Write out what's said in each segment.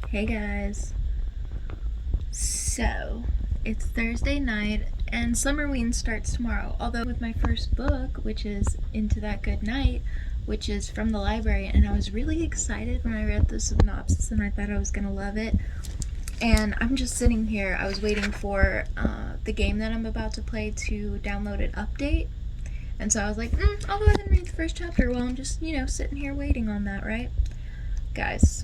Hey guys. So, it's Thursday night and Summerween starts tomorrow. Although with my first book, which is Into That Good Night, which is from the library, and I was really excited when I read the synopsis and I thought I was gonna love it. And I'm just sitting here. I was waiting for the game that I'm about to play to download an update. And so I was like, I'll go ahead and read the first chapter while I'm just, sitting here waiting on that, right? Guys.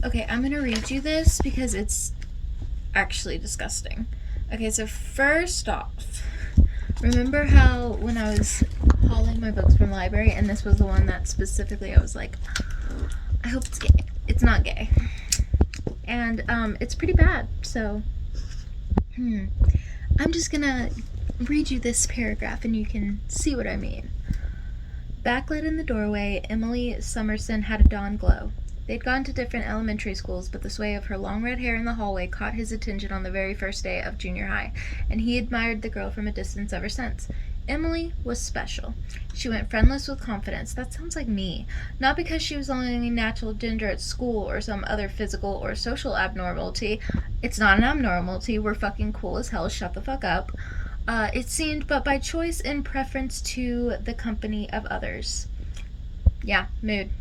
Okay, I'm gonna read you this because it's actually disgusting. Okay, so first off, remember how when I was hauling my books from the library and this was the one that specifically I was like, I hope it's gay. It's not gay. And it's pretty bad, so I'm just gonna read you this paragraph and you can see what I mean. Backlit in the doorway, Emily Summerson had a dawn glow. They'd gone to different elementary schools, but the sway of her long red hair in the hallway caught his attention on the very first day of junior high, and he admired the girl from a distance ever since. Emily was special. She went friendless with confidence. That sounds like me. Not because she was the only natural ginger at school or some other physical or social abnormality. It's not an abnormality. We're fucking cool as hell. Shut the fuck up. It seemed, but by choice in preference to the company of others. Yeah, mood.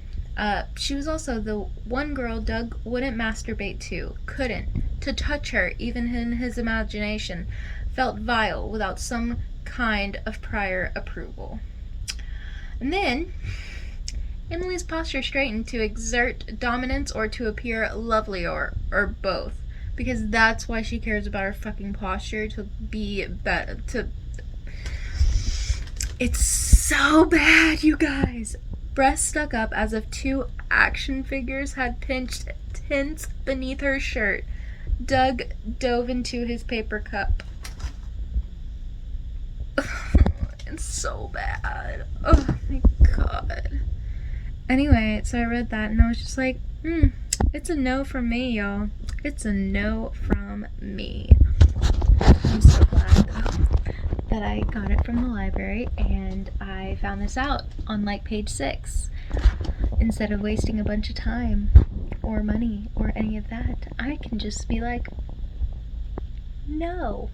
She was also the one girl Doug wouldn't masturbate to, couldn't. To touch her, even in his imagination, felt vile without some kind of prior approval. And then, Emily's posture straightened to exert dominance or to appear lovely or both. Because that's why she cares about her fucking posture, to be better, It's so bad, you guys! Breasts stuck up as if two action figures had pinched tents beneath her shirt. Doug dove into his paper cup. It's so bad. Oh my god. Anyway, so I read that and I was just like, it's a no from me, y'all. It's a no from me. I'm so glad that I got it from the library and I found this out on like page 6. Instead of wasting a bunch of time or money or any of that, I can just be like, no.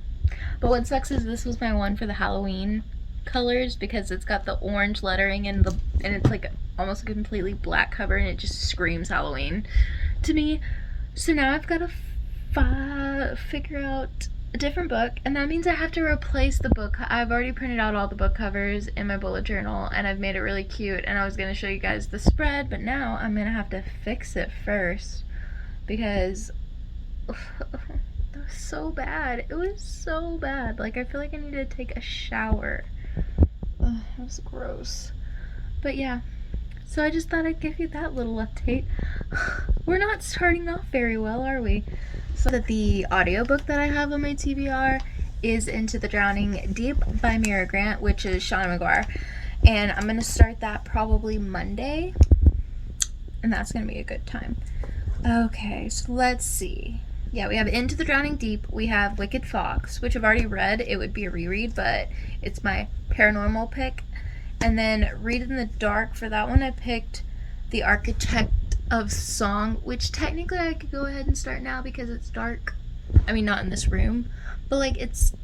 But what sucks is this was my one for the Halloween colors because it's got the orange lettering and it's like almost a completely black cover and it just screams Halloween to me. So now I've got to figure out a different book, and that means I have to replace the book. I've already printed out all the book covers in my bullet journal and I've made it really cute, and I was going to show you guys the spread, but now I'm going to have to fix it first because it was so bad. It was so bad. Like, I feel like I need to take a shower. Ugh, it was gross. But yeah, so I just thought I'd give you that little update. We're not starting off very well, are we? So that the audiobook that I have on my TBR is Into the Drowning Deep by Mira Grant, which is Shauna McGuire. And I'm going to start that probably Monday. And that's going to be a good time. Okay, so let's see. Yeah, we have Into the Drowning Deep. We have Wicked Fox, which I've already read. It would be a reread, but it's my paranormal pick. And then Read in the Dark. For that one, I picked The Architect of Song, which technically I could go ahead and start now because it's dark. I mean, not in this room, but like it's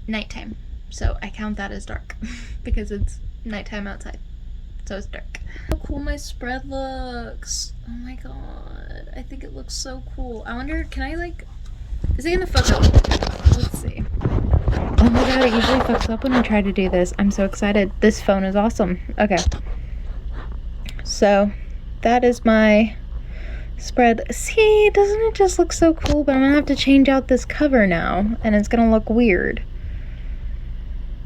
nighttime. So I count that as dark because it's nighttime outside. So it's dark. How cool my spread looks. Oh my god. I think it looks so cool. I wonder, can I like, is it gonna fuck up? Let's see. Oh my god, it usually fucks up when I try to do this. I'm so excited. This phone is awesome. Okay. So that is my spread. See, doesn't it just look so cool? But I'm gonna have to change out this cover now and it's gonna look weird.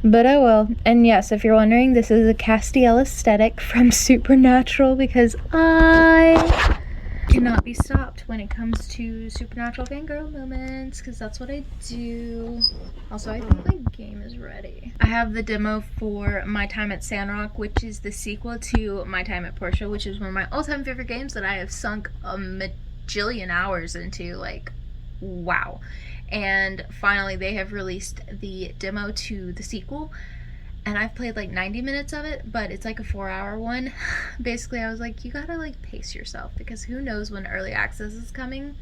But oh well. And yes, if you're wondering, this is a Castiel aesthetic from Supernatural because I cannot be stopped when it comes to Supernatural fangirl moments because that's what I do. Also, I think my game is ready. I have the demo for My Time at Sandrock, which is the sequel to My Time at Portia, which is one of my all-time favorite games that I have sunk a majillion hours into. Like, wow. And finally, they have released the demo to the sequel, and I've played like 90 minutes of it, but it's like a 4-hour one. Basically, I was like, you gotta like pace yourself, because who knows when early access is coming.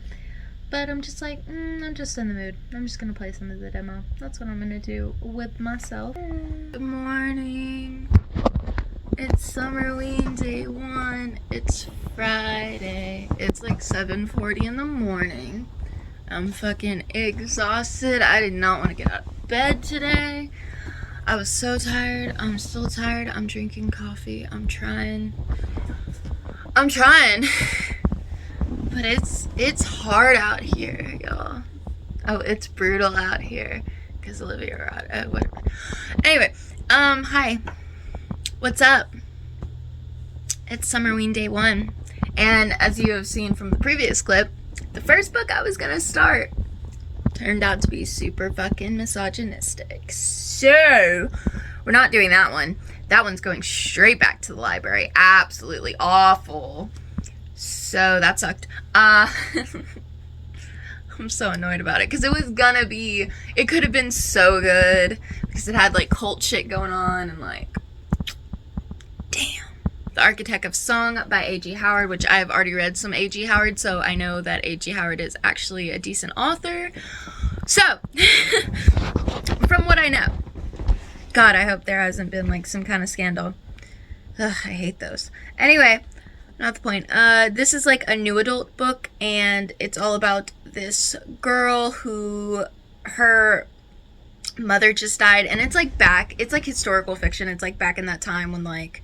But I'm just like, I'm just in the mood. I'm just gonna play some of the demo. That's what I'm gonna do with myself. Good morning. It's Summerween day 1. It's Friday. It's like 7:40 in the morning. I'm fucking exhausted. I did not want to get out of bed today. I was so tired. I'm still tired. I'm drinking coffee. I'm trying. But it's hard out here, y'all. Oh, it's brutal out here. Because Olivia, whatever. Anyway, hi. What's up? It's Summerween day 1. And as you have seen from the previous clip, the first book I was gonna start turned out to be super fucking misogynistic. So, we're not doing that one. That one's going straight back to the library. Absolutely awful. So, that sucked. I'm so annoyed about it, because it could have been so good, because it had like cult shit going on, and like, damn. The Architect of Song by A.G. Howard, which I have already read some A.G. Howard, so I know that A.G. Howard is actually a decent author. So, from what I know, God, I hope there hasn't been like some kind of scandal. Ugh, I hate those. Anyway, not the point. This is like a new adult book, and it's all about this girl who, her mother just died, and it's like historical fiction. It's like back in that time when like,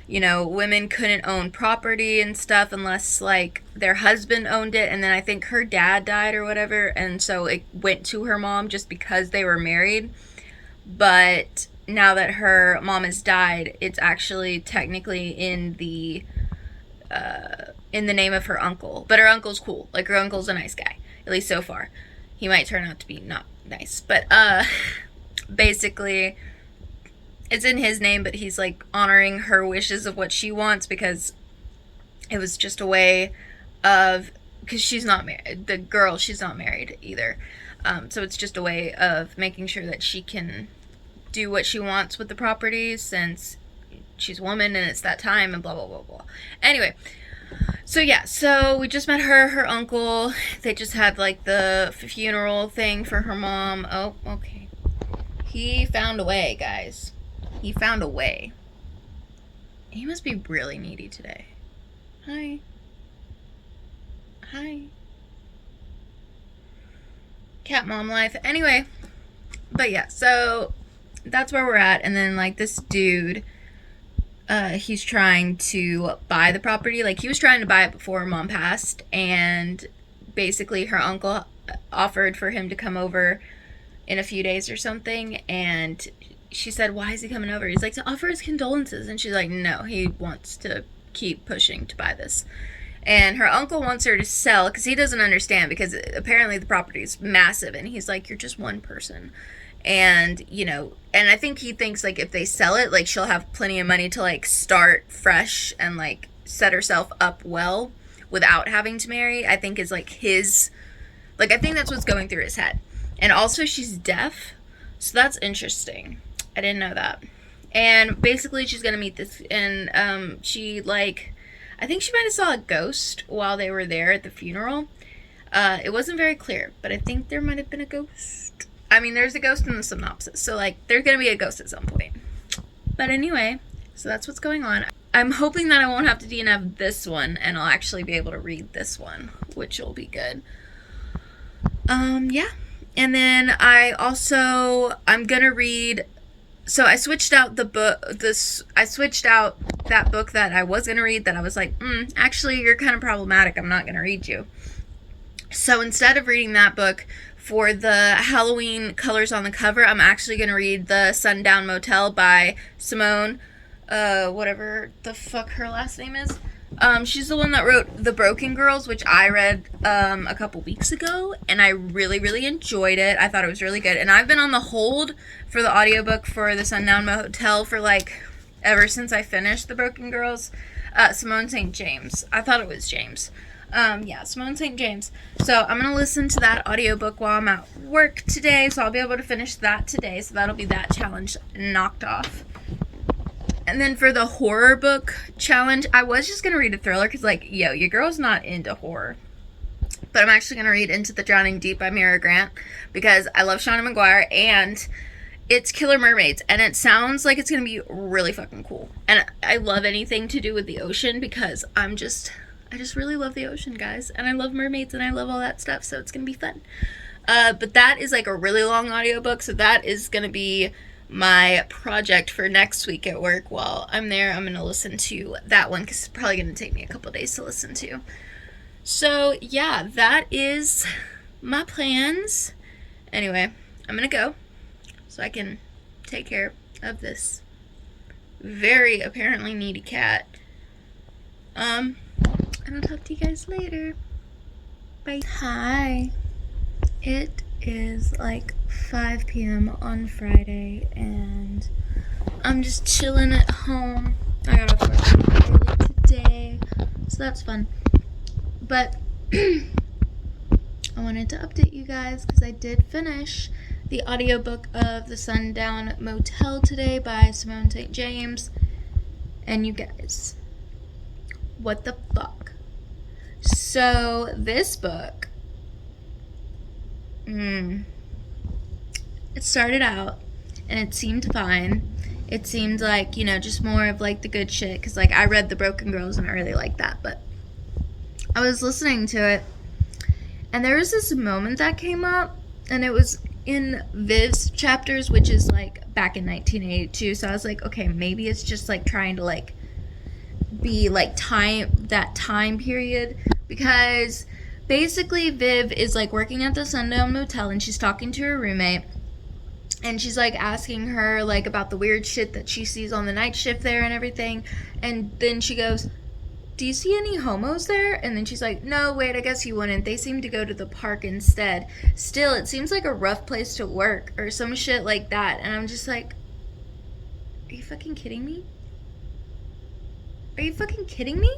you know, women couldn't own property and stuff unless like their husband owned it, and then I think her dad died or whatever, and so it went to her mom just because they were married. But now that her mom has died, it's actually technically in the name of her uncle. But her uncle's cool. Like, her uncle's a nice guy, at least so far. He might turn out to be not nice, but basically it's in his name, but he's like honoring her wishes of what she wants, because it was just a way of, because she's not married, the girl, she's not married either, so it's just a way of making sure that she can do what she wants with the property, since she's a woman and it's that time, and blah blah blah blah. Anyway, so yeah, so we just met her uncle. They just had like the funeral thing for her mom. Oh, okay. He found a way, guys. He found a way. He must be really needy today. Hi. Hi. Cat mom life. Anyway, but yeah, so that's where we're at. And then like this dude, he's trying to buy the property. Like, he was trying to buy it before her mom passed, and basically her uncle offered for him to come over in a few days or something, and she said, why is he coming over? He's like, to offer his condolences. And she's like, no, he wants to keep pushing to buy this. And her uncle wants her to sell, because he doesn't understand, because apparently the property is massive, and he's like, you're just one person. And, you know, and I think he thinks, like, if they sell it, like, she'll have plenty of money to, like, start fresh and, like, set herself up well without having to marry. I think is, like, his, like, I think that's what's going through his head. And also, she's deaf, so that's interesting. I didn't know that. And basically, she's gonna meet this, and she, like, I think she might have saw a ghost while they were there at the funeral. It wasn't very clear, but I think there might have been a ghost. I mean, there's a ghost in the synopsis, so, like, there's gonna be a ghost at some point. But anyway, so that's what's going on. I'm hoping that I won't have to DNF this one, and I'll actually be able to read this one, which will be good. Yeah. And then I'm gonna read, so I switched out I switched out that book that I was gonna read, that I was like, actually, you're kind of problematic, I'm not gonna read you. So instead of reading that book, for the Halloween colors on the cover, I'm actually gonna read The Sundown Motel by Simone, whatever the fuck her last name is. She's the one that wrote The Broken Girls, which I read a couple weeks ago, and I really, really enjoyed it. I thought it was really good. And I've been on the hold for the audiobook for The Sundown Motel for, like, ever since I finished The Broken Girls. Simone St. James. I thought it was James. Yeah, Simone St. James. So I'm gonna listen to that audiobook while I'm at work today, so I'll be able to finish that today, so that'll be that challenge knocked off. And then for the horror book challenge, I was just gonna read a thriller, because, like, yo, your girl's not into horror. But I'm actually gonna read Into the Drowning Deep by Mira Grant, because I love Shauna Maguire, and it's Killer Mermaids, and it sounds like it's gonna be really fucking cool. And I love anything to do with the ocean, because I just really love the ocean, guys, and I love mermaids, and I love all that stuff, so it's gonna be fun. But that is like a really long audiobook, so that is gonna be my project for next week at work. While I'm there, I'm gonna listen to that one, because it's probably gonna take me a couple days to listen to. So yeah, that is my plans. Anyway, I'm gonna go so I can take care of this very apparently needy cat. And I'll talk to you guys later. Bye. Hi. It is like 5 p.m. on Friday, and I'm just chilling at home. I got off work early today, so that's fun. But I wanted to update you guys, because I did finish the audiobook of The Sundown Motel today by Simone St. James. And you guys, what the fuck? So this book, it started out and it seemed fine. It seemed like, you know, just more of like the good shit, because like I read The Broken Girls and I really liked that, but I was listening to it and there was this moment that came up, and it was in Viv's chapters, which is like back in 1982. So I was like, okay, maybe it's just like trying to like be like that time period, because basically Viv is like working at the Sundown Motel and she's talking to her roommate, and she's like asking her like about the weird shit that she sees on the night shift there and everything. And then she goes, do you see any homos there? And then she's like, no, wait, I guess you wouldn't. They seem to go to the park instead. Still, it seems like a rough place to work, or some shit like that. And I'm just like, are you fucking kidding me? Are you fucking kidding me?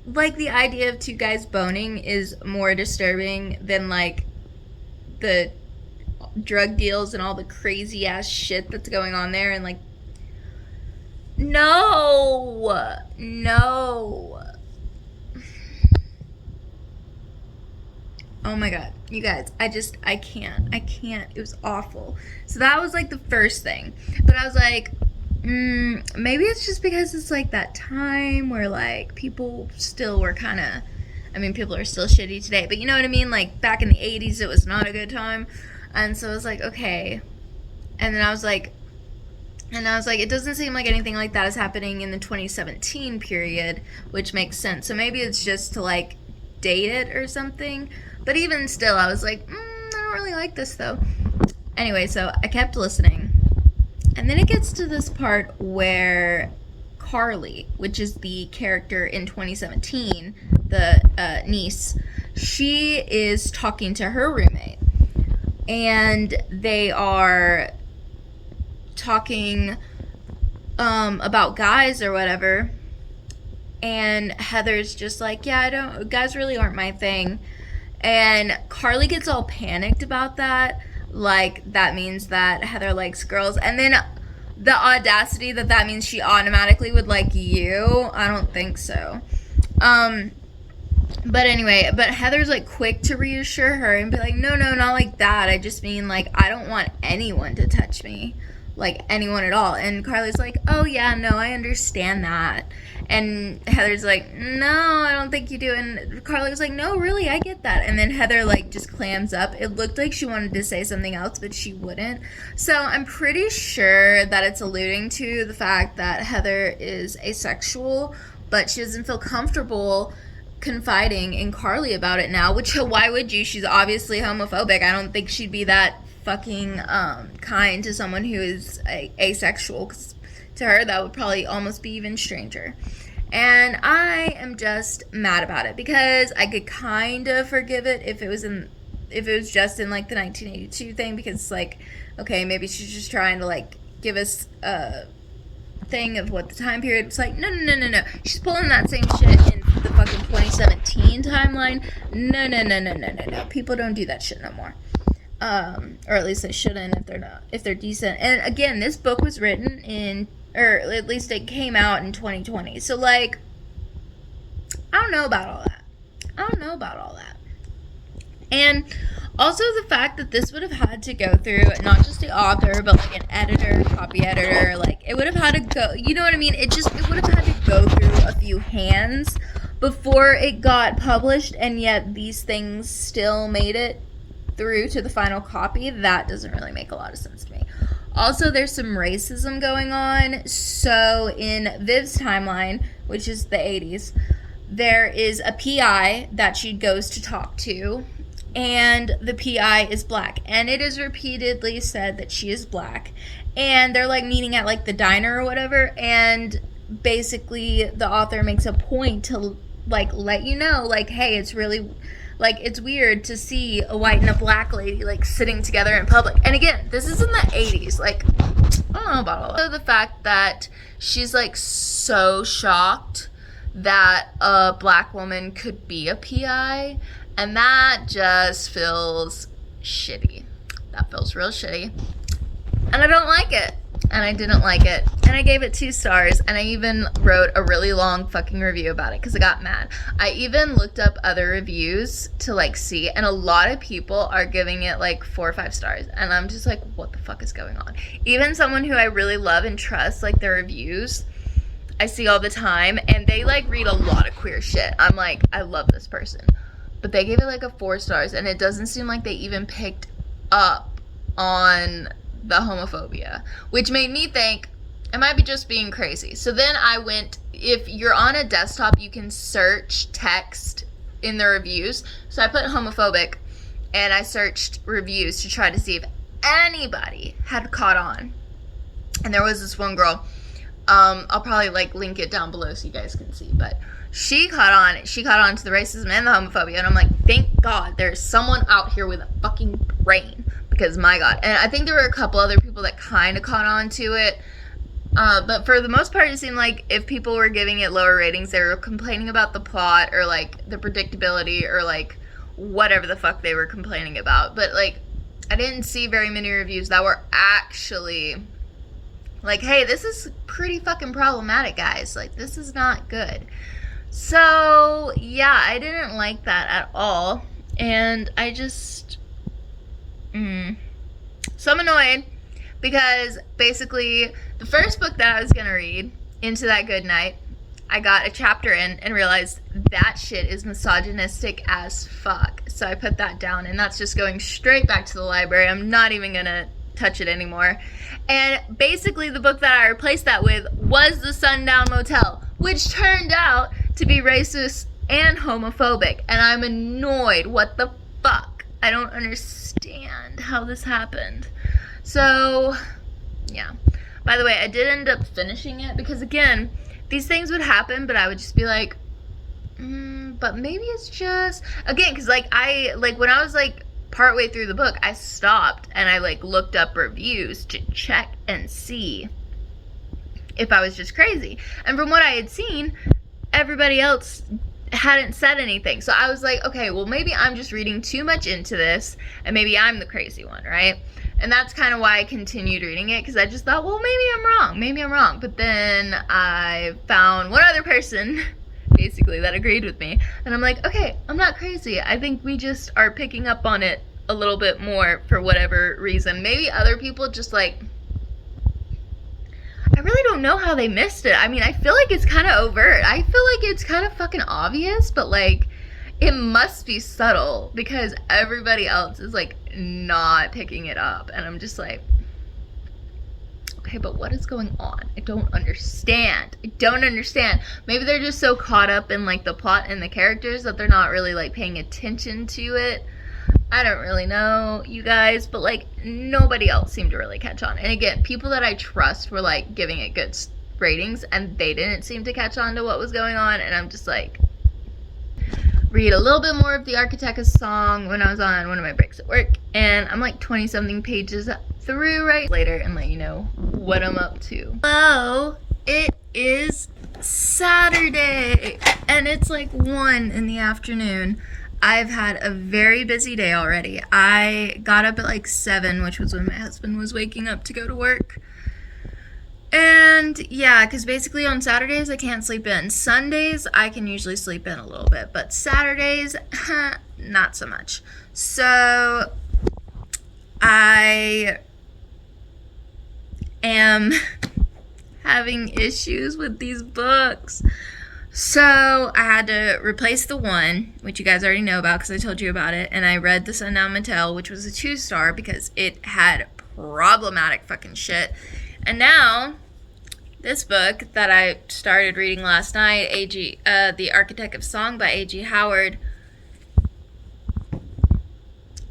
Like, the idea of two guys boning is more disturbing than like the drug deals and all the crazy ass shit that's going on there. And like, no. Oh my god, you guys, I can't. It was awful. So that was like the first thing. But I was like, maybe it's just because it's like that time where like people still were kind of, I mean, people are still shitty today, but you know what I mean? Like back in the 80s, it was not a good time. And so I was like, okay. And then I was like, it doesn't seem like anything like that is happening in the 2017 period, which makes sense. So maybe it's just to like date it or something. But even still, I was like, I don't really like this though. Anyway, so I kept listening. And then it gets to this part where Carly, which is the character in 2017, the niece, she is talking to her roommate. And they are talking about guys or whatever. And Heather's just like, yeah, guys really aren't my thing. And Carly gets all panicked about that. Like, that means that Heather likes girls. And then the audacity that means she automatically would like you. I don't think so. But anyway, but Heather's like quick to reassure her and be like, no, not like that. I just mean like, I don't want anyone to touch me. Like anyone at all. And Carly's like, oh yeah, no, I understand that. And Heather's like, no, I don't think you do. And Carly was like, no, really, I get that. And then Heather like just clams up. It looked like she wanted to say something else, but she wouldn't. So I'm pretty sure that it's alluding to the fact that Heather is asexual, but she doesn't feel comfortable confiding in Carly about it now. Which, why would you? She's obviously homophobic. I don't think she'd be that fucking kind to someone who is asexual, because to her that would probably almost be even stranger. And I am just mad about it, because I could kind of forgive it if it was just in like the 1982 thing, because it's like, okay, maybe she's just trying to like give us a thing of what the time period was like. No, she's pulling that same shit in the fucking timeline. No. People don't do that shit no more. Or at least they shouldn't if they're decent. And again, this book was written in, or at least it came out in 2020. So like, I don't know about all that. And also the fact that this would have had to go through not just the author, but like an editor, copy editor, like it would have had to go, you know what I mean? It would have had to go through a few hands before it got published, and yet these things still made it through to the final copy. That doesn't really make a lot of sense to me. Also, there's some racism going on. So in Viv's timeline, which is the 80s, there is a PI that she goes to talk to, and the PI is black, and it is repeatedly said that she is black, and they're like meeting at like the diner or whatever, and basically the author makes a point to like let you know, like, hey, it's really like, it's weird to see a white and a black lady like sitting together in public. And again, this is in the 80s. Like, I don't know about all that. So the fact that she's like so shocked that a black woman could be a PI, and that just feels shitty. That feels real shitty. And I don't like it. And I didn't like it. And I gave it 2 stars. And I even wrote a really long fucking review about it because I got mad. I even looked up other reviews to like see. And a lot of people are giving it like 4 or 5 stars. And I'm just like, what the fuck is going on? Even someone who I really love and trust, like their reviews, I see all the time. And they like read a lot of queer shit. I'm like, I love this person. But they gave it like a 4 stars. And it doesn't seem like they even picked up on the homophobia, which made me think it might be just being crazy. So then I went, if you're on a desktop, you can search text in the reviews. So I put homophobic and I searched reviews to try to see if anybody had caught on. And there was this one girl, I'll probably like link it down below so you guys can see, but she caught on to the racism and the homophobia. And I'm like, thank God there's someone out here with a fucking brain. Because my God. And I think there were a couple other people that kind of caught on to it. But for the most part, it seemed like if people were giving it lower ratings, they were complaining about the plot or like the predictability or like whatever the fuck they were complaining about. But like, I didn't see very many reviews that were actually like, hey, this is pretty fucking problematic, guys. Like, this is not good. So yeah, I didn't like that at all. And I just... So I'm annoyed because basically the first book that I was gonna read, Into That Good Night, I got a chapter in and realized that shit is misogynistic as fuck. So I put that down, and that's just going straight back to the library. I'm not even gonna touch it anymore. And basically the book that I replaced that with was The Sundown Motel, which turned out to be racist and homophobic. And I'm annoyed. What the fuck? I don't understand how this happened. So, yeah. By the way, I did end up finishing it because, again, these things would happen, but I would just be like, but maybe it's just... Again, because, like, when I was, like, partway through the book, I stopped and I, like, looked up reviews to check and see if I was just crazy. And from what I had seen, everybody else hadn't said anything. So I was like, okay, well, maybe I'm just reading too much into this and maybe I'm the crazy one, right? And that's kind of why I continued reading it, because I just thought, well, maybe I'm wrong. But then I found one other person basically that agreed with me, and I'm like, okay, I'm not crazy. I think we just are picking up on it a little bit more for whatever reason. Maybe other people just like, I really don't know how they missed it. I mean, I feel like it's kind of overt. I feel like it's kind of fucking obvious, but like, it must be subtle because everybody else is like not picking it up. And I'm just like, okay, but what is going on? I don't understand. Maybe they're just so caught up in like the plot and the characters that they're not really like paying attention to it. I don't really know, you guys, but like nobody else seemed to really catch on. And again, people that I trust were like giving it good ratings and they didn't seem to catch on to what was going on. And I'm just like, read a little bit more of the Architect's song when I was on one of my breaks at work. And I'm like 20 something pages through right later and let you know what I'm up to. Hello, it is Saturday and it's like 1 in the afternoon. I've had a very busy day already. I got up at like 7, which was when my husband was waking up to go to work. And yeah, because basically on Saturdays I can't sleep in. Sundays I can usually sleep in a little bit, but Saturdays, not so much. So I am having issues with these books. So I had to replace the 1, which you guys already know about because I told you about it, and I read The Sundown Mattel, which was a 2-star because it had problematic fucking shit. And now this book that I started reading last night, The Architect of Song by A.G. Howard,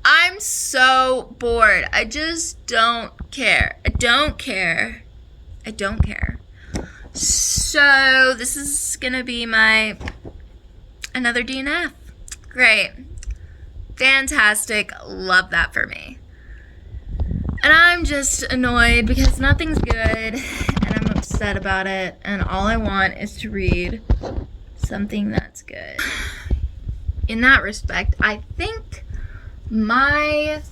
I'm so bored. I just don't care. I don't care. So this is gonna be my another DNF. Great. Fantastic. Love that for me. And I'm just annoyed because nothing's good and I'm upset about it, and all I want is to read something that's good. In that respect, I think my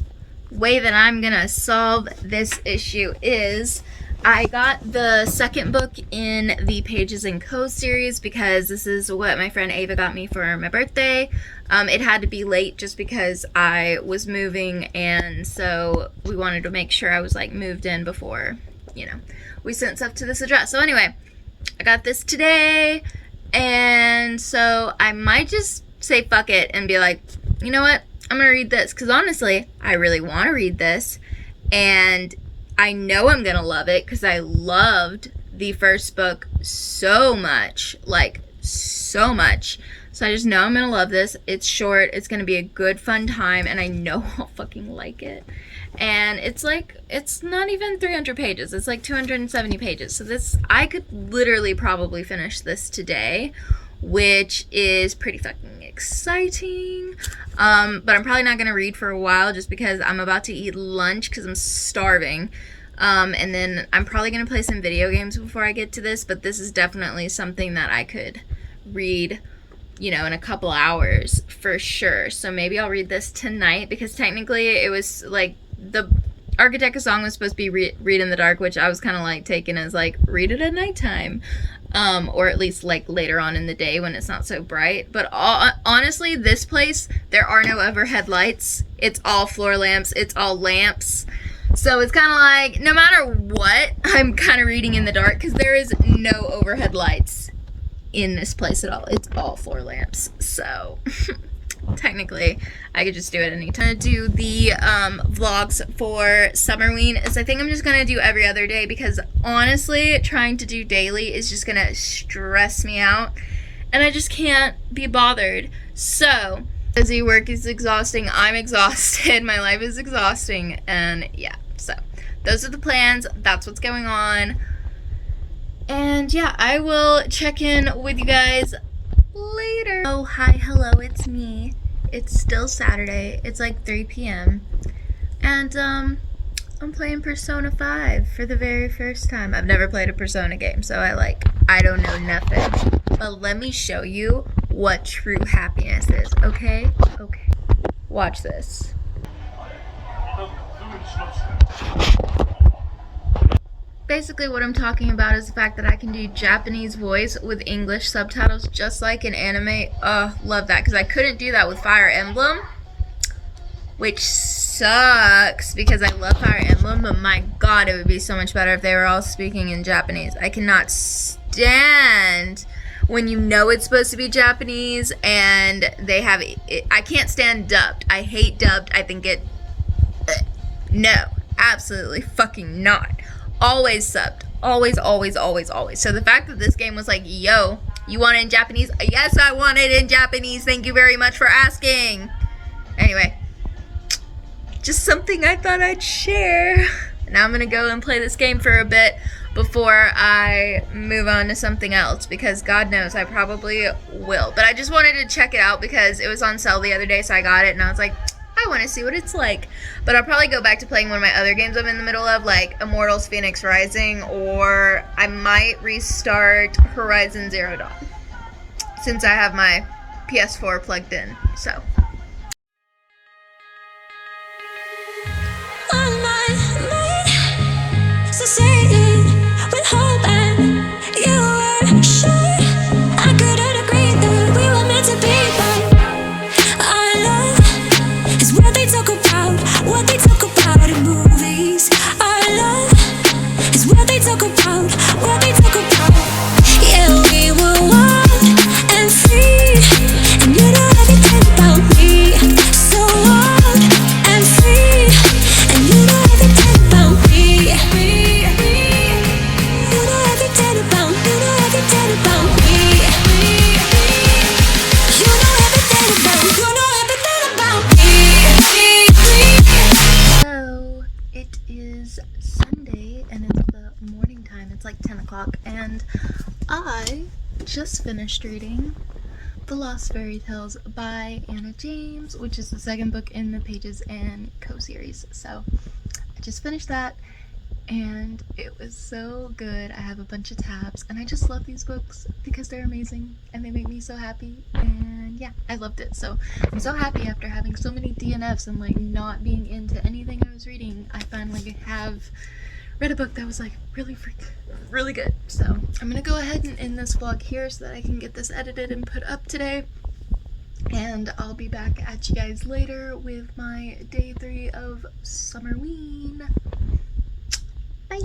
way that I'm gonna solve this issue is I got the second book in the Pages & Co. series because this is what my friend Ava got me for my birthday. It had to be late just because I was moving, and so we wanted to make sure I was like moved in before, you know, we sent stuff to this address. So anyway, I got this today, and so I might just say fuck it and be like, you know what, I'm gonna read this because honestly, I really want to read this, and I know I'm gonna love it because I loved the first book so much, like so much. So I just know I'm gonna love this. It's short, it's gonna be a good fun time, and I know I'll fucking like it. And it's like, it's not even 300 pages, it's like 270 pages. So this, I could literally probably finish this today, which is pretty fucking exciting. But I'm probably not gonna read for a while just because I'm about to eat lunch because I'm starving. And then I'm probably gonna play some video games before I get to this, but this is definitely something that I could read, you know, in a couple hours for sure. So maybe I'll read this tonight because technically it was like the Architect of Song was supposed to be read in the dark, which I was kind of like taking as like read it at nighttime. Or at least like later on in the day when it's not so bright. But honestly, this place, there are no overhead lights. It's all floor lamps. It's all lamps. So it's kind of like, no matter what, I'm kind of reading in the dark because there is no overhead lights in this place at all. It's all floor lamps. So technically, I could just do it anytime. I'm going to do the vlogs for Summerween. I think I'm just going to do every other day because honestly, trying to do daily is just going to stress me out. And I just can't be bothered. So, busy work is exhausting. I'm exhausted. My life is exhausting. And yeah, so those are the plans. That's what's going on. And yeah, I will check in with you guys later. Oh, hi, hello, it's me. It's still Saturday. It's like 3 p.m. And I'm playing Persona 5 for the very first time. I've never played a Persona game, so I don't know nothing. But let me show you what true happiness is, okay? Okay. Watch this. Basically what I'm talking about is the fact that I can do Japanese voice with English subtitles just like in anime. Love that, because I couldn't do that with Fire Emblem, which sucks because I love Fire Emblem, but my god, it would be so much better if they were all speaking in Japanese. I cannot stand when you know it's supposed to be Japanese and they have it. I can't stand dubbed. I hate dubbed. I think it, no, absolutely fucking not. Always subbed. Always, always, always, always. So the fact that this game was like, yo, you want it in Japanese? Yes, I want it in Japanese. Thank you very much for asking. Anyway, just something I thought I'd share. Now I'm going to go and play this game for a bit before I move on to something else, because God knows I probably will. But I just wanted to check it out because it was on sale the other day, so I got it, and I was like, I want to see what it's like. But I'll probably go back to playing one of my other games I'm in the middle of, like Immortals Phoenix Rising, or I might restart Horizon Zero Dawn, since I have my PS4 plugged in, so. Sunday and it's the morning time. It's like 10 o'clock and I just finished reading The Lost Fairy Tales by Anna James, which is the second book in the Pages and Co series. So I just finished that and it was so good. I have a bunch of tabs and I just love these books because they're amazing and they make me so happy, and yeah, I loved it. So I'm so happy after having so many DNFs and like not being into anything I was reading, I finally have read a book that was like really good. So I'm gonna go ahead and end this vlog here so that I can get this edited and put up today, and I'll be back at you guys later with my day 3 of Summerween. Bye!